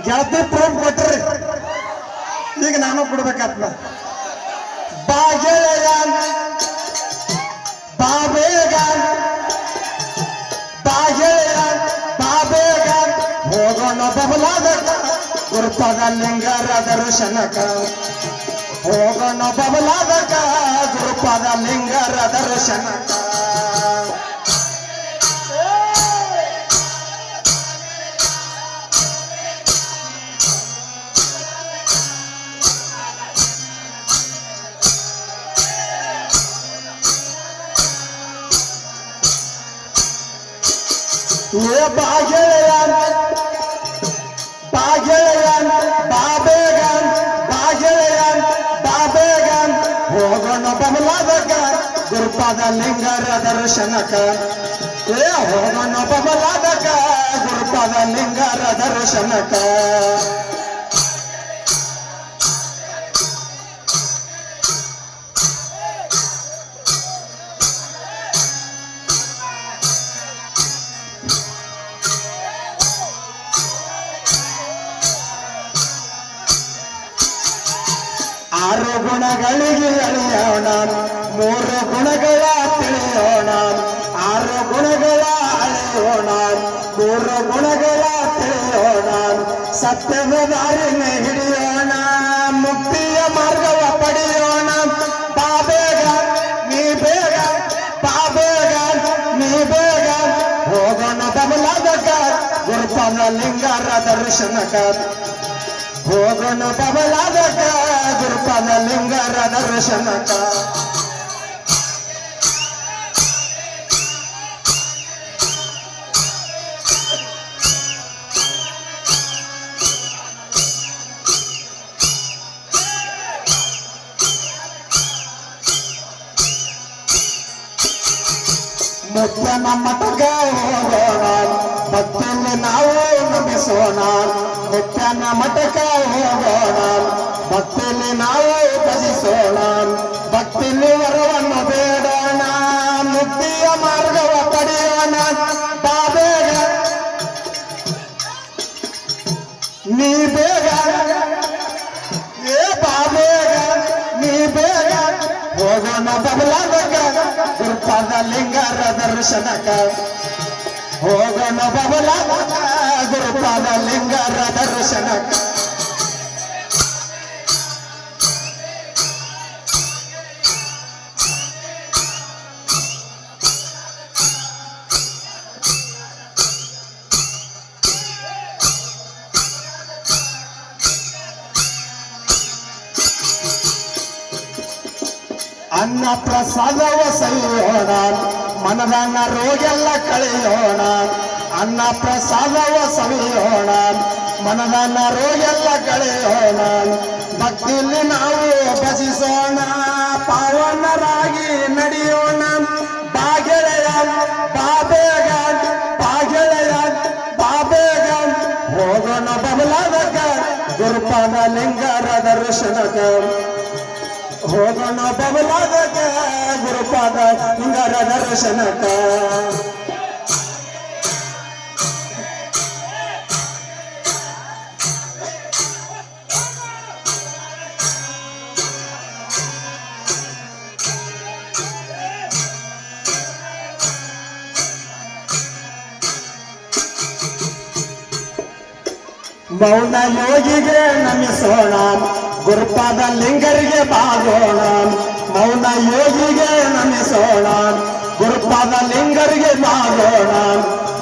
ಗೆಳತಿ ಪ್ರೂಫ್ ಕೊಟ್ರಿ, ಈಗ ನಾನು ಕೊಡ್ಬೇಕತ್ನ. ಬಾಗೆಳೆಯ ಬಾಬೇಗ ಬಾಗೆಳೆಯ ಬಾಬೇಗ ಹೋಗೋಣ ಬಬಲಾದಕ ಗುರುಪದ ಲಿಂಗರ ದರ್ಶನಕ. ಹೋಗೋಣ ಬಬಲಾದಕ ಗುರುಪದ ಲಿಂಗರ ದರ್ಶನಕ. ये बागेळ्यान बागेळ्यान बाबेगान बागेळ्यान बाबेगान ಹೋಗೋಣ ಬಬಲಾದಕ ಗುರುಪಾದ ಲಿಂಗರ ದರ್ಶನಕ. ಏ ಹೋಗೋಣ ಬಬಲಾದಕ ಗುರುಪಾದ ಲಿಂಗರ ದರ್ಶನಕ. ಆರು ಗುಣಗಳಿಗೆ ಅಳಿಯೋಣ, ಮೂರು ಗುಣಗಳ ತಿಳಿಯೋಣ. ಆರು ಗುಣಗಳ ಅಳಿಯೋಣ, ಮೂರು ಗುಣಗಳ ತಿಳಿಯೋಣ. ಸತ್ಯದ ದಾರಿನ ಹಿಡಿಯೋಣ, ಮುಕ್ತಿಯ ಮಾರ್ಗವ ಪಡೆಯೋಣ. ಬಾಬೇಗ ನೀ ಬೇಗ ಬಾಬೇಗ ನೀ ಬೇಗ ಹೋಗೋಣ ಬಬಲಾದಕ ಗುರುಪಾದ ಲಿಂಗರ ದರ್ಶನಕ. ಹೋಗೋಣ ಬಬಲಾದಕ ಗುರುಪಾದ ಲಿಂಗರ ದರ್ಶನಕ. ಮುತ್ತನ ಮಠಗ ಹೋಗೋಣ, ಭಕ್ತಿಯಲ್ಲಿ ನಾವು ನಮಿಸೋಣ. ಮುತ್ತನ ಮಠಕ ಹೋಗೋಣ, ಭಕ್ತಿಯಲ್ಲಿ ನಾವು ಭಜಿಸೋಣ. ಭಕ್ತಿಯಲ್ಲಿ ವರವನ್ನು ಬೇಡೋಣ, ಮುಕ್ತಿಯ ಮಾರ್ಗವ ಪಡೆಯೋಣ. ಬಾಬೇಗ ನೀ ಬೇಗ ಏ ಬಾಬೇಗ ನೀ ಬೇಗ ಹೋಗೋಣ ಬಬಲಾದಕ ಗುರುಪಾದ ಲಿಂಗರ ದರ್ಶನಕ. ಹೋಗೋಣ ಬಬಲಾದಕ ಗುರುಪಾದ ಲಿಂಗರ ದರ್ಶನಕ. ಅನ್ನ ಪ್ರಸಾದವ ಸವಿಯೋಣ, ಮನದನ್ನ ರೋಗೆಲ್ಲ ಕಳೆಯೋಣ. ಅನ್ನ ಪ್ರಸಾದವ ಸವಿಯೋಣ, ಮನದನ್ನ ರೋಗೆಲ್ಲ ಕಳೆಯೋಣ. ಭಕ್ತಿಯಲ್ಲಿ ನಾವು ಭಜಿಸೋಣ, ಪಾವನರಾಗಿ ನಡೆಯೋಣ. ಬಾಗೆಳೆಯ ಬಾಬೇಗ ಬಾಗೆಳೆಯ ಬಾಬೇಗ ಹೋಗೋಣ ಬಬಲಾದಕ ಗುರುಪಾದ ಲಿಂಗರ ದರ್ಶನಕ. ಹೋಗೋಣ ಬಬಲಾದಕ ಗುರುಪಾದ ಲಿಂಗರ ದರ್ಶನಕ. ಮೌನ ಯೋಗಿಗೆ ನಮಿಸೋಣ, ಗುರುಪಾದ ಲಿಂಗರಿಗೆ ಬಾಗೋಣ. ಮೌನ ಯೋಗಿಗೆ ನಮಿಸೋಣ, ಗುರುಪಾದ ಲಿಂಗರಿಗೆ ಬಾಗೋಣ.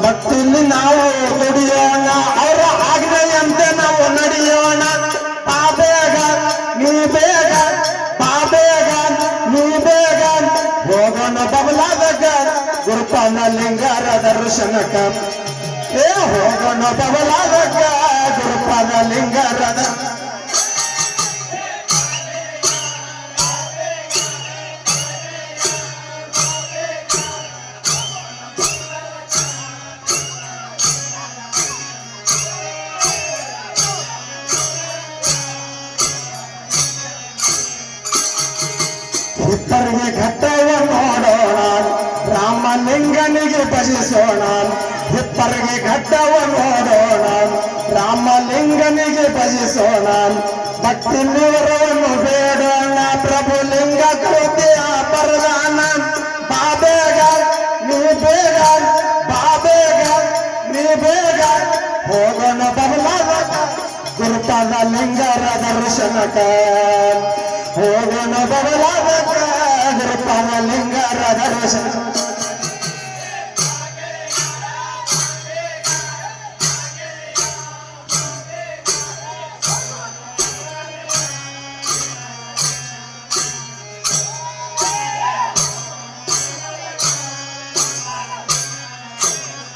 ಭಕ್ತಿಯಲ್ಲಿ ನಾವು ದುಡಿಯೋಣ, ಅವರ ಆಜ್ಞೆಯಂತೆ ನಾವು ನಡೆಯೋಣ. ಬಾಬೇಗ ನೀ ಬೇಗ ಬಾಬೇಗ ನೀ ಬೇಗ ಹೋಗೋಣ ಬಬಲಾದಕ ಗುರುಪಾದ ಲಿಂಗರ ದರ್ಶನಕ. ಏ ಹೋಗೋಣ ಬಬಲಾದಕ ಗುರುಪಾದ ಲಿಂಗರ ದರ್ಶನಕ. ಹಿಪ್ಪರಿಗೆ ಘಟ್ಟವ ನೋಡೋಣ ರಾಮಲಿಂಗನಿಗೆ ಭಜಿಸೋಣ ಹಿಪ್ಪರಿಗೆ ಘಟ್ಟವ ನೋಡೋಣ ರಾಮಲಿಂಗನಿಗೆ ಭಜಿಸೋಣ ಭಕ್ತಿ ನಿವರವನ್ನು ಬೇಡೋಣ ಪ್ರಭು ಲಿಂಗ ಕೃತಿಯ ಬರದಾನ ಬಾಬೇಗ ನೀ ಬೇಗ ಬಾಬೇಗ ನೀ ಬೇಗ ಹೋಗೋಣ ಬಬಲಾದ ಗುರುಪಾದ ಲಿಂಗರ ದರ್ಶನಕ ಹೋಗೋಣ ಬಬಲಾದ ಗುರುಪಾದ ಲಿಂಗರ ದರ್ಶನ